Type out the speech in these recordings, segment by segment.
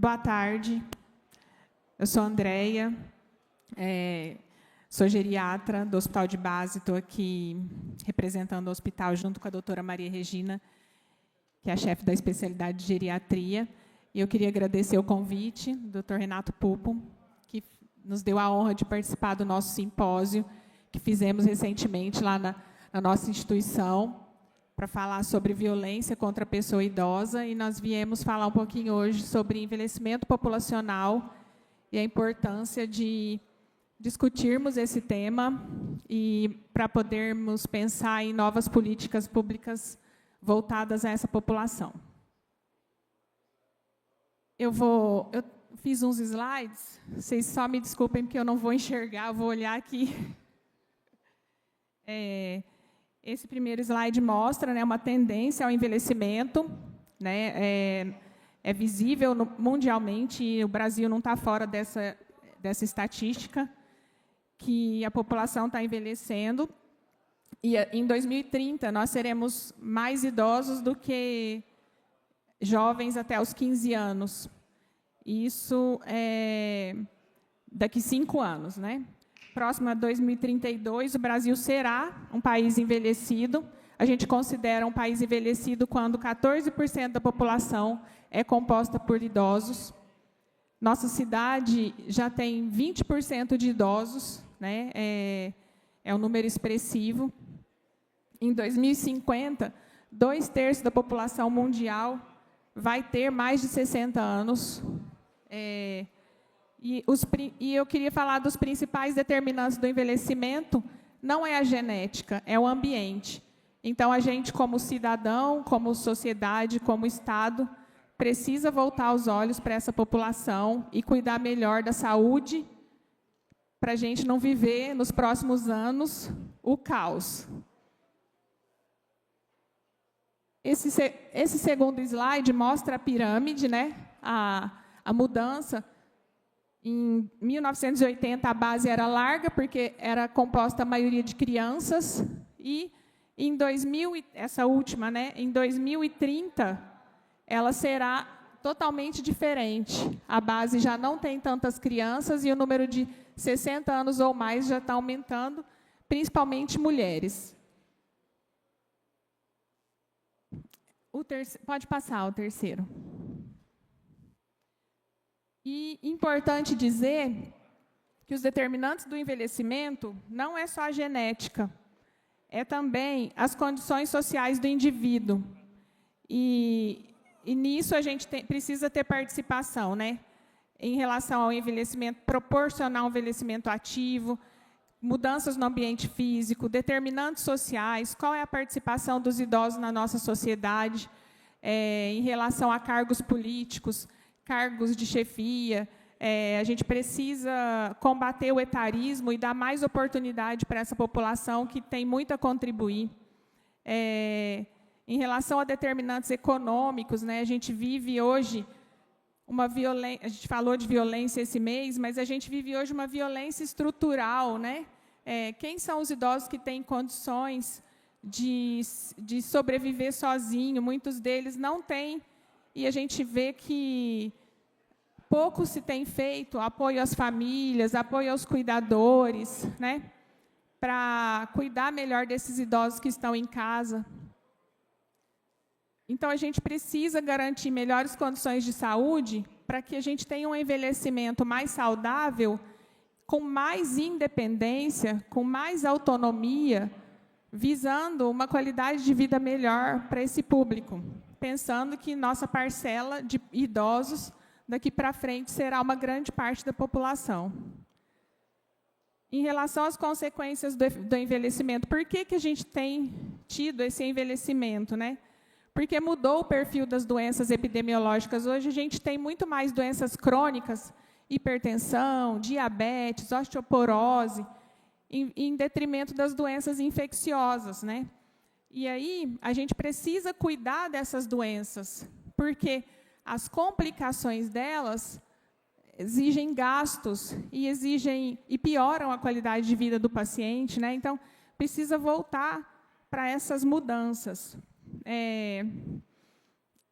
Boa tarde, eu sou a Andréia, sou geriatra do Hospital de Base, estou aqui representando o hospital junto com a doutora Maria Regina, que é a chefe da especialidade de geriatria, e eu queria agradecer o convite do Dr. Renato Pupo, que nos deu a honra de participar do nosso simpósio, que fizemos recentemente lá na nossa instituição, para falar sobre violência contra a pessoa idosa, e nós viemos falar um pouquinho hoje sobre envelhecimento populacional e a importância de discutirmos esse tema e para podermos pensar em novas políticas públicas voltadas a essa população. Eu fiz uns slides, vocês só me desculpem porque eu não vou enxergar, eu vou olhar aqui. Esse primeiro slide mostra, né, uma tendência ao envelhecimento, né, é visível mundialmente, e o Brasil não está fora dessa estatística, que a população está envelhecendo, e em 2030 nós seremos mais idosos do que jovens até os 15 anos. Isso é daqui 5 anos, né? Próximo a 2032, o Brasil será um país envelhecido. A gente considera um país envelhecido quando 14% da população é composta por idosos. Nossa cidade já tem 20% de idosos, né? É um número expressivo. Em 2050, 2/3 da população mundial vai ter mais de 60 anos. E eu queria falar dos principais determinantes do envelhecimento. Não é a genética, é o ambiente. Então, a gente, como cidadão, como sociedade, como Estado, precisa voltar os olhos para essa população e cuidar melhor da saúde, para a gente não viver, nos próximos anos, o caos. Esse segundo slide mostra a pirâmide, né? A mudança. Em 1980, a base era larga, porque era composta a maioria de crianças, e em 2000, essa última, né, em 2030, ela será totalmente diferente. A base já não tem tantas crianças e o número de 60 anos ou mais já está aumentando, principalmente mulheres. Pode passar o terceiro. E importante dizer que os determinantes do envelhecimento não é só a genética, é também as condições sociais do indivíduo. E nisso a gente precisa ter participação, né? Em relação ao envelhecimento, proporcionar um envelhecimento ativo, mudanças no ambiente físico, determinantes sociais, qual é a participação dos idosos na nossa sociedade, em relação a cargos políticos, cargos de chefia. A gente precisa combater o etarismo e dar mais oportunidade para essa população que tem muito a contribuir. Em relação a determinantes econômicos, né, a gente vive hoje uma violência, a gente falou de violência esse mês, mas a gente vive hoje uma violência estrutural, né? Quem são os idosos que têm condições de sobreviver sozinho? Muitos deles não têm. E a gente vê que pouco se tem feito apoio às famílias, apoio aos cuidadores, né, para cuidar melhor desses idosos que estão em casa. Então, a gente precisa garantir melhores condições de saúde para que a gente tenha um envelhecimento mais saudável, com mais independência, com mais autonomia, visando uma qualidade de vida melhor para esse público, pensando que nossa parcela de idosos, daqui para frente, será uma grande parte da população. Em relação às consequências do envelhecimento, por que a gente tem tido esse envelhecimento, né? Porque mudou o perfil das doenças epidemiológicas. Hoje a gente tem muito mais doenças crônicas, hipertensão, diabetes, osteoporose, em detrimento das doenças infecciosas, né? E aí, a gente precisa cuidar dessas doenças, porque as complicações delas exigem gastos e pioram a qualidade de vida do paciente, né? Então, precisa voltar para essas mudanças.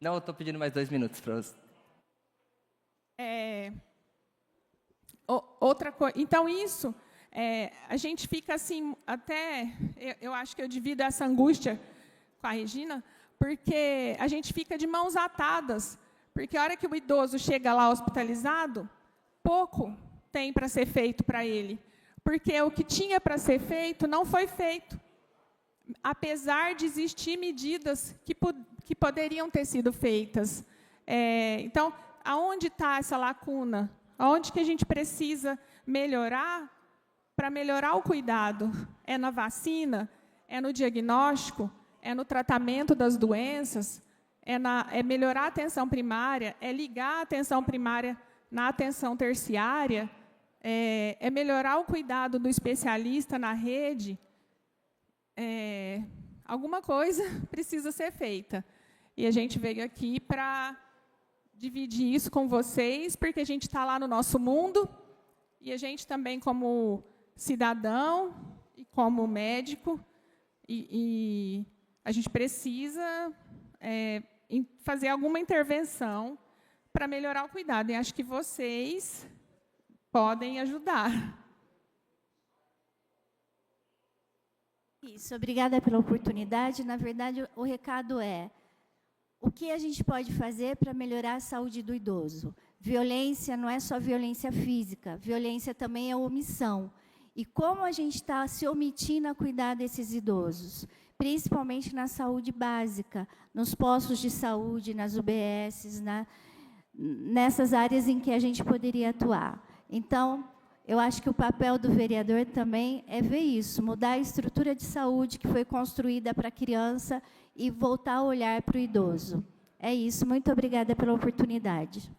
Não, eu estou pedindo mais 2 minutos para você. Outra coisa. Então, isso, a gente fica assim, até. Eu acho que eu divido essa angústia com a Regina, porque a gente fica de mãos atadas. Porque a hora que o idoso chega lá hospitalizado, pouco tem para ser feito para ele. Porque o que tinha para ser feito não foi feito. Apesar de existir medidas que poderiam ter sido feitas. Então, aonde está essa lacuna? Aonde que a gente precisa melhorar para melhorar o cuidado? É na vacina? É no diagnóstico? É no tratamento das doenças? É melhorar a atenção primária? É ligar a atenção primária na atenção terciária? É melhorar o cuidado do especialista na rede? Alguma coisa precisa ser feita. E a gente veio aqui para dividir isso com vocês, porque a gente está lá no nosso mundo, e a gente também, como cidadão e como médico, e a gente precisa fazer alguma intervenção para melhorar o cuidado. E acho que vocês podem ajudar. Isso, obrigada pela oportunidade. Na verdade, o recado é: o que a gente pode fazer para melhorar a saúde do idoso? Violência não é só violência física, violência também é omissão. E como a gente está se omitindo a cuidar desses idosos? Principalmente na saúde básica, nos postos de saúde, nas UBSs, nessas áreas em que a gente poderia atuar. Então, eu acho que o papel do vereador também é ver isso, mudar a estrutura de saúde que foi construída para a criança e voltar a olhar para o idoso. É isso, muito obrigada pela oportunidade.